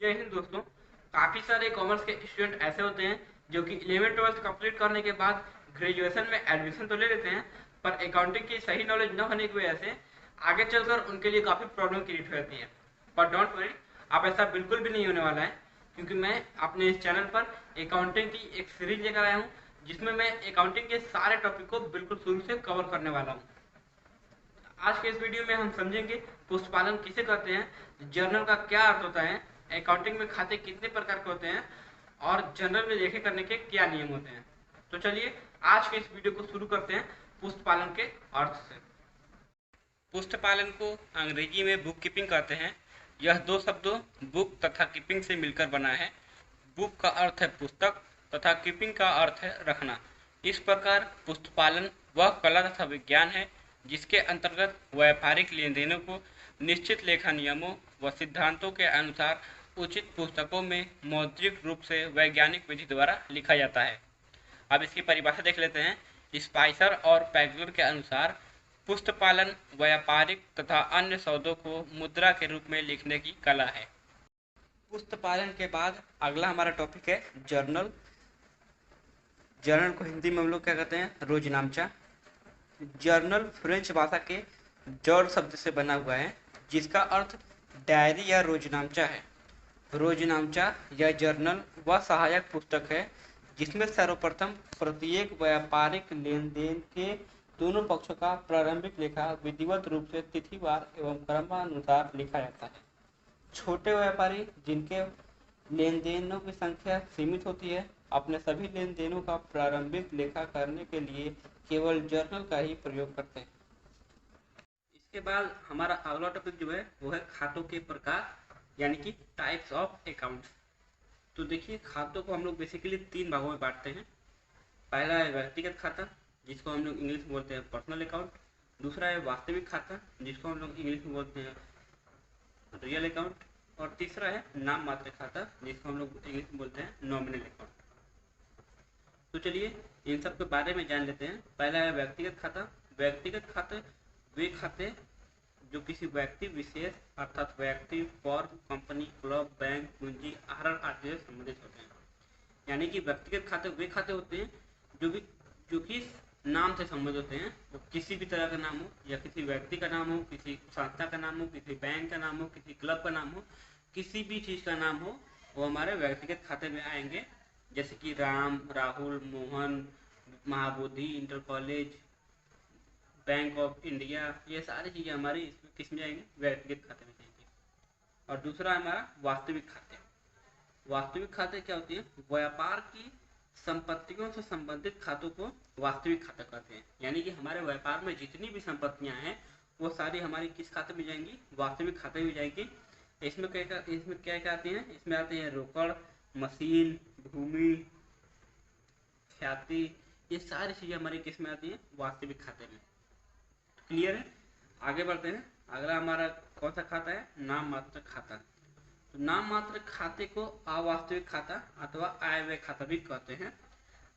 जय हिंद दोस्तों। काफ़ी सारे कॉमर्स के स्टूडेंट ऐसे होते हैं जो कि 11th-12th कंप्लीट करने के बाद ग्रेजुएशन में एडमिशन तो ले लेते हैं, पर अकाउंटिंग की सही नॉलेज न होने की वजह से आगे चलकर उनके लिए काफ़ी प्रॉब्लम क्रिएट हो जाती है। पर डोंट वरी, आप ऐसा बिल्कुल भी नहीं होने वाला है, क्योंकि मैं अपने इस चैनल पर अकाउंटिंग की एक सीरीज लेकर आया हूँ जिसमें मैं अकाउंटिंग के सारे टॉपिक को बिल्कुल शुरू से कवर करने वाला हूँ। आज के इस वीडियो में हम समझेंगे पुष्पालन किसे कहते हैं, जर्नल का क्या अर्थ होता है, अकाउंटिंग में खाते कितने प्रकार के होते हैं और जर्नल में लेखे करने के क्या नियम होते हैं। तो चलिए आज के इस वीडियो को शुरू करते हैं पुष्पालन के अर्थ से। पुस्तपालन को अंग्रेजी में बुक कीपिंग कहते हैं। यह दो शब्दों बुक तथा कीपिंग से मिलकर बना है। बुक का अर्थ है पुस्तक तथा कीपिंग का अर्थ है रखना। इस प्रकार पुस्तपालन वह कला तथा विज्ञान है जिसके अंतर्गत व्यापारिक लेन देनों को निश्चित लेखा नियमों व सिद्धांतों के अनुसार उचित पुस्तकों में मौद्रिक रूप से वैज्ञानिक विधि द्वारा लिखा जाता है। अब इसकी परिभाषा देख लेते हैं। स्पाइसर और पैगलर के अनुसार पुस्तपालन व्यापारिक तथा अन्य सौदों को मुद्रा के रूप में लिखने की कला है। पुस्तपालन के बाद अगला हमारा टॉपिक है जर्नल। जर्नल को हिंदी में हम लोग क्या कहते हैं, रोजनामचा। जर्नल फ्रेंच भाषा के जर्न शब्द से बना हुआ है जिसका अर्थ डायरी या रोजनामचा है। रोजनामचा या जर्नल वह सहायक पुस्तक है जिसमें सर्वप्रथम प्रत्येक व्यापारिक लेन देन के दोनों पक्षों का प्रारंभिक लेखा विधिवत रूप से तिथिवार एवं क्रमानुसार लिखा जाता है। छोटे व्यापारी जिनके लेन देनों की संख्या सीमित होती है अपने सभी लेन देनों का प्रारंभिक लेखा करने के लिए केवल जर्नल का ही प्रयोग करते हैं। इसके बाद हमारा अगला टॉपिक जो है वो है खातों के प्रकार यानी कि टाइप्स ऑफ अकाउंट्स। तो देखिए, खातों को हम लोग बेसिकली 3 भागों में बांटते हैं। पहला है व्यक्तिगत खाता जिसको हम लोग इंग्लिश में बोलते हैं पर्सनल अकाउंट। दूसरा है वास्तविक खाता जिसको हम लोग इंग्लिश में बोलते हैं रियल अकाउंट। और तीसरा है नाम मात्र खाता जिसको हम लोग इंग्लिश में बोलते हैं नॉमिनल अकाउंट। तो चलिए इन सब के बारे में जान लेते हैं। पहला है व्यक्तिगत खाता। व्यक्तिगत खाते वे खाते जो किसी व्यक्ति विशेष अर्थात व्यक्ति, फर्म, कंपनी, क्लब, बैंक, पूंजी, आहरण आदि से संबंधित होते हैं। यानी कि व्यक्तिगत खाते वे खाते होते हैं जो कि नाम से संबंधित होते हैं। वो किसी भी तरह का नाम हो या किसी व्यक्ति का नाम हो, किसी संस्था का नाम हो, किसी बैंक का नाम हो, किसी क्लब का नाम हो, किसी भी चीज का नाम हो, वो हमारे व्यक्तिगत खाते में आएंगे। जैसे कि Ram, Rahul, Mohan, Mahabodhi, inter college, bank of India, ये सारी चीजें हमारी इसमें किस में जाएंगे, व्यक्तिगत खाते में जाएंगे। और दूसरा हमारा वास्तविक खाते। वास्तविक खाते क्या होती है, व्यापार की संपत्तियों से संबंधित खातों को वास्तविक खाता कहते हैं। यानी कि हमारे व्यापार में जितनी भी संपत्तियां हैं वो सारी हमारी किस खाते में जाएंगी, वास्तविक खाते में जाएंगी। इसमें क्या क्या आते हैं, इसमें आते हैं रोकड़, मशीन, भूमि, ख्याति, ये सारी चीजें हमारी किस में आती हैं, वास्तविक खाते में। क्लियर है। आगे बढ़ते हैं। अगला हमारा कौन सा खाता है, नाम मात्र खाता। तो नाम मात्र खाते को अवास्तविक खाता अथवा आय व्यय खाता भी कहते हैं।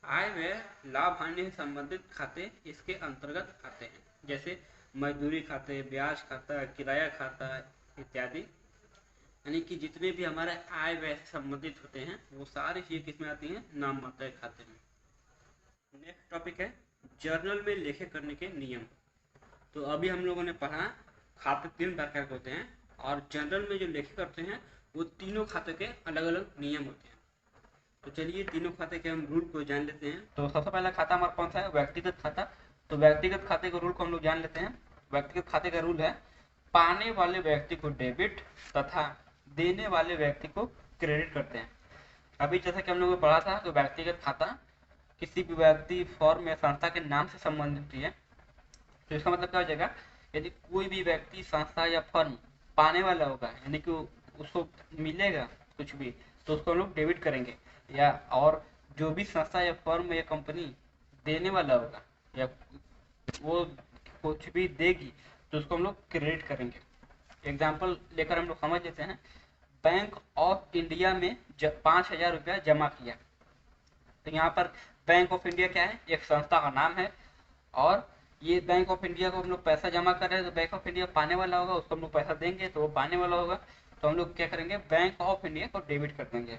आय व्यय लाभ हानि से संबंधित खाते इसके अंतर्गत आते हैं, जैसे मजदूरी खाते, ब्याज खाता, किराया खाता इत्यादि। यानी कि जितने भी हमारे आय व्यय से संबंधित होते हैं वो सारी चीजें किसमें आती हैं, नाम मात्र खाते में। नेक्स्ट टॉपिक है जर्नल में लेखे करने के नियम। तो अभी हम लोगों ने पढ़ा खाते 3 प्रकार के होते हैं और जर्नल में जो लेखे करते हैं वो तीनों खाते के अलग अलग नियम होते हैं। तो चलिए तीनों खाते के हम रूल को जान लेते हैं। तो सबसे पहला खाता हमारा कौन सा है, व्यक्तिगत खाता। तो व्यक्तिगत खाते के रूल को हम लोग जान लेते हैं। व्यक्तिगत खाते का रूल है पाने वाले व्यक्ति को डेबिट तथा देने वाले व्यक्ति को क्रेडिट करते हैं। अभी जैसा कि हम लोगों ने पढ़ा था तो व्यक्तिगत खाता किसी भी व्यक्ति, फर्म या संस्था के नाम से संबंधित है। तो इसका मतलब क्या हो जाएगा, यदि कोई भी व्यक्ति, संस्था या फर्म पाने वाला होगा यानी कि उसको मिलेगा कुछ भी तो उसको हम लोग डेबिट करेंगे, या और जो भी संस्था या फर्म या कंपनी देने वाला होगा या वो कुछ भी देगी तो उसको हम लोग क्रेडिट करेंगे। एग्जाम्पल लेकर हम लोग समझ लेते हैं। बैंक ऑफ इंडिया में 5,000 रुपया जमा किया। तो यहाँ पर बैंक ऑफ इंडिया क्या है, एक संस्था का नाम है और ये बैंक ऑफ इंडिया को हम लोग पैसा जमा कर रहे हैं। तो बैंक ऑफ इंडिया पाने वाला होगा, उसको हम लोग पैसा देंगे तो वो पाने वाला होगा। तो हम लोग क्या करेंगे, बैंक ऑफ इंडिया को डेबिट कर देंगे।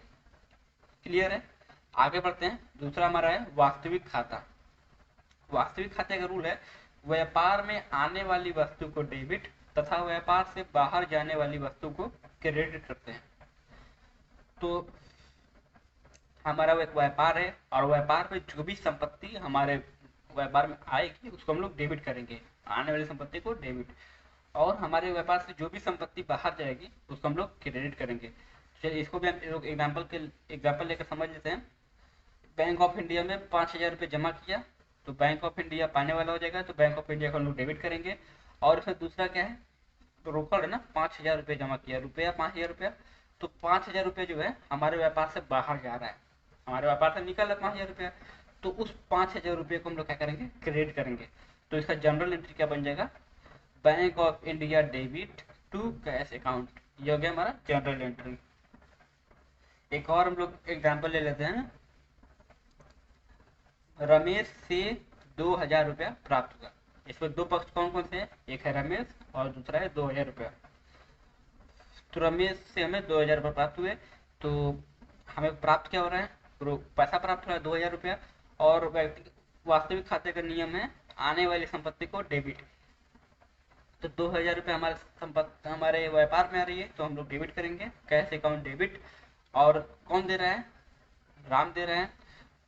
क्लियर है। आगे बढ़ते हैं। दूसरा हमारा है वास्तविक खाता। वास्तविक खाते का रूल है, व्यापार में आने वाली वस्तु को डेबिट तथा व्यापार से बाहर जाने वाली वस्तु को क्रेडिट करते हैं। तो हमारा एक व्यापार है और व्यापार में जो भी संपत्ति हमारे व्यापार में आएगी उसको हम लोग डेबिट करेंगे, आने वाली संपत्ति को डेबिट, और हमारे व्यापार से जो भी संपत्ति बाहर जाएगी उसको हम लोग क्रेडिट करेंगे। चलिए इसको भी हम लोग एग्जाम्पल लेकर समझ लेते हैं। बैंक ऑफ इंडिया में 5,000 रुपये जमा किया, तो बैंक ऑफ इंडिया पाने वाला हो जाएगा, तो बैंक ऑफ इंडिया को हम लोग डेबिट करेंगे। और इसमें दूसरा क्या है, तो रोकड़ है ना, 5,000 रुपये जमा किया, रुपया 5,000 रुपया, तो 5,000 रुपये जो है हमारे व्यापार से बाहर जा रहा है, हमारे व्यापार से निकल रहा 5,000 रुपया, तो उस 5,000 रुपये को हम लोग क्या करेंगे, क्रेडिट करेंगे। तो इसका जनरल एंट्री क्या बन जाएगा, bank of India debit to cash account. ये हो गया हमारा जनरल एंट्री। एक और हम लोग एग्जाम्पल ले लेते हैं। रमेश से 2,000 रुपया प्राप्त हुआ। इसमें दो पक्ष कौन कौन से हैं, एक है रमेश और दूसरा है 2,000 रुपया। तो रमेश से हमें 2,000 रुपये प्राप्त हुए, तो हमें प्राप्त क्या हो रहा है, पैसा प्राप्त हो रहा है 2,000 रुपया, और वास्तविक खाते का नियम है आने वाली संपत्ति को डेबिट। तो 2,000 रुपये हमारे व्यापार में आ रही है, तो हम लोग डेबिट करेंगे, कैश अकाउंट डेबिट। और कौन दे रहा है, राम दे रहे हैं,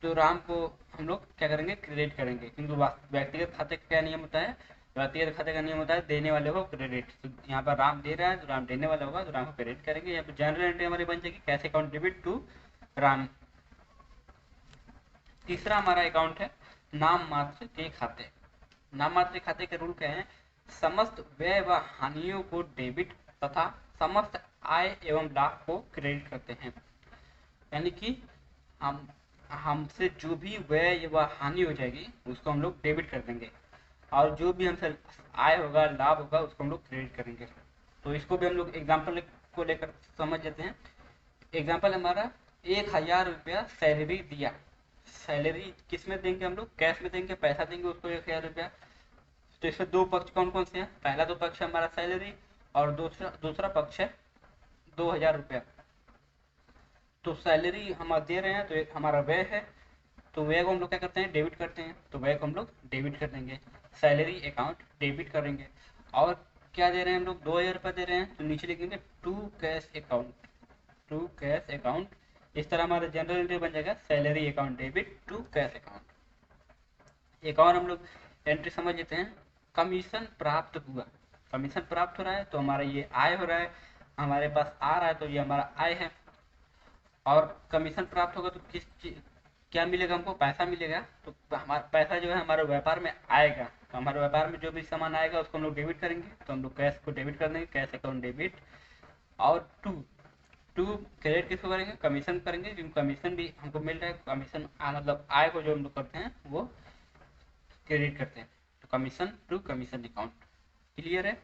तो राम को हम लोग क्या करेंगे, क्रेडिट करेंगे, क्योंकि व्यक्तिगत खाते का क्या नियम होता है, व्यक्तिगत खाते का नियम होता है देने वाले को क्रेडिट। तो यहाँ पर राम दे रहा है तो राम देने वाला होगा, तो राम को क्रेडिट करेंगे। यहाँ पर जनरल एंट्री हमारी बन जाएगी cash account debit to Ram. तीसरा हमारा अकाउंट है नाम मात्र के खाते। नाम मात्र खाते के रूल क्या है, समस्त व्यय व हानियों को डेबिट तथा समस्त आय एवं लाभ को क्रेडिट करते हैं। यानी कि हमसे जो भी व्यय व हानि हो जाएगी उसको हम लोग डेबिट कर देंगे, और जो भी हमसे आय होगा, लाभ होगा, उसको हम लोग क्रेडिट करेंगे। तो इसको भी हम लोग एग्जाम्पल को लेकर समझ लेते हैं। एग्जाम्पल हमारा 1,000 रुपया सैलरी दिया। सैलरी किस में देंगे, हम लोग कैश में देंगे, पैसा देंगे उसको 1,000 रुपया। तो इसमें दो पक्ष कौन कौन से हैं, पहला तो पक्ष है हमारा सैलरी, और दूसरा पक्ष है 2,000 रुपया। तो सैलरी हम दे रहे हैं तो एक हमारा व्यय है, तो व्यय को हम लोग क्या करते हैं, डेबिट करते हैं, तो व्यय को हम लोग डेबिट कर देंगे, सैलरी अकाउंट डेबिट करेंगे। और क्या दे रहे हैं हम लोग, 2,000 रुपये दे रहे हैं, तो नीचे लिखेंगे to cash account, to cash account. इस तरह हमारा जनरल एंट्री बन जाएगा salary account debit to cash account. एक और हम लोग एंट्री समझ लेते हैं, कमीशन प्राप्त हुआ। कमीशन प्राप्त हो रहा है तो हमारा ये आय हो रहा है, हमारे पास आ रहा है तो ये हमारा आय है। और कमीशन प्राप्त होगा तो क्या मिलेगा, हमको पैसा मिलेगा। तो हमारा पैसा जो है हमारे व्यापार में आएगा, तो हमारे व्यापार में जो भी सामान आएगा उसको हम लोग डेबिट करेंगे, तो हम लोग कैश को डेबिट कर देंगे, कैश अकाउंट डेबिट। और टू क्रेडिट किसको करेंगे, कमीशन करेंगे, क्योंकि कमीशन भी हमको मिल रहा है, कमीशन मतलब आय को जो हम लोग करते हैं वो क्रेडिट करते हैं, तो commission to commission account. Clear है।